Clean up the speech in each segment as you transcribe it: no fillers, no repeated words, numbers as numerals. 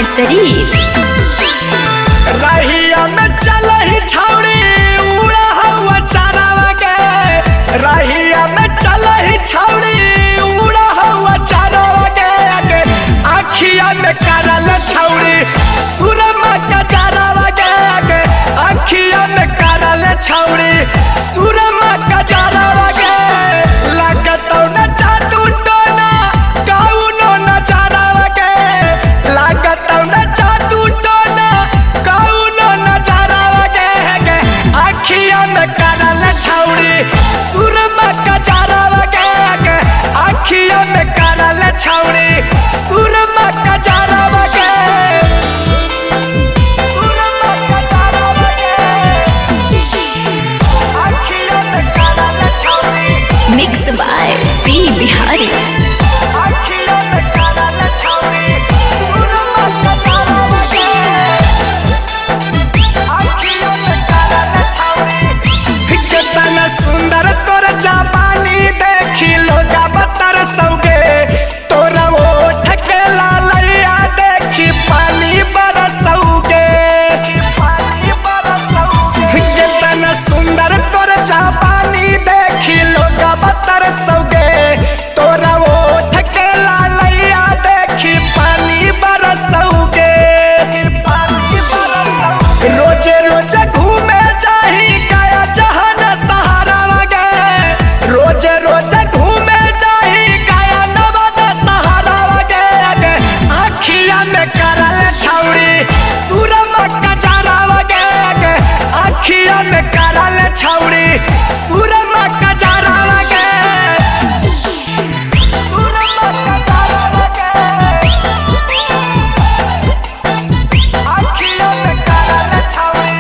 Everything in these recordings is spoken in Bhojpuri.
शरीफ। रहिया में चलही छौड़ी उड़ा हवा चारावा के, रहिया में चलही छौड़ी उड़ा हवा चारावा के, आखिया में करल छौड़ी सुरमा का चारावा के, आखिया में करल छौड़ी सुरमा का चारावा के, लागतौ न जादू टोना कौनो न चारावा के, लागतौ न जादू टोना कौनो न चारावा के, आखिया में करल छौड़ी सुरमा का चारावा के, आखिया में करल छौड़ी सुरमा का चारावा के। Mix by P Bihari. कितना सुंदर तोर जापानी देखी लोगा बतर सौगे, तोरा ओठ के लालैया देखी पानी बरसौगे, कितना सुंदर तोर जापानी देखी लोगा बतर सौगे, तोरा ओठ के लालैया देखी पानी बरसौगे। रोजे रोजे घूमे जाही गया जहान सहारा वगे, रोजे रोजे घूमे जाही गया नवादा सहारा वगे, आखिया में करल छौड़ी सुरमा का चारा वगे, आखिया में करल छौड़ी सुरमा का चारा वगे, सुरमा का चारा वगे, आखिया में करल छौड़ी,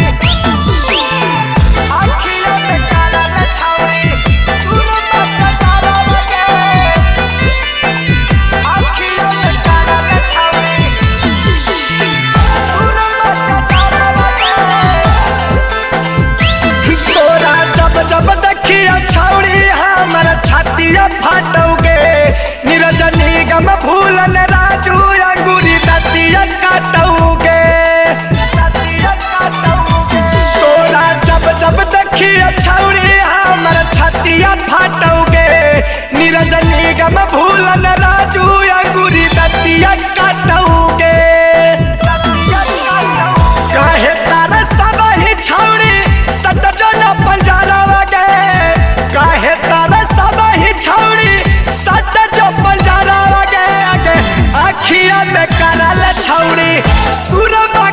आखिया में करल छौड़ी सुरमा का चारा वगे, आखिया में करल छौड़ी सुरमा का चारा वगे। तोरा जब जब देखिया छौड़ी हमर छातिया फाटौगे, नीरज निगम भूलन राजू अंगूरी दतिया काटौगे, तोरा जब जब देखिया छौड़ी हमर छातिया फाटौगे, नीरज निगम भूलन राजू अंगूरी दतिया काटौगे। काहे तारा सब ही छौड़ी सट जन पंजरा वगे, काहे तारा सब ही छौड़ी सट जो पंजरा वगे, आखिया में करल छौड़ी सुरमा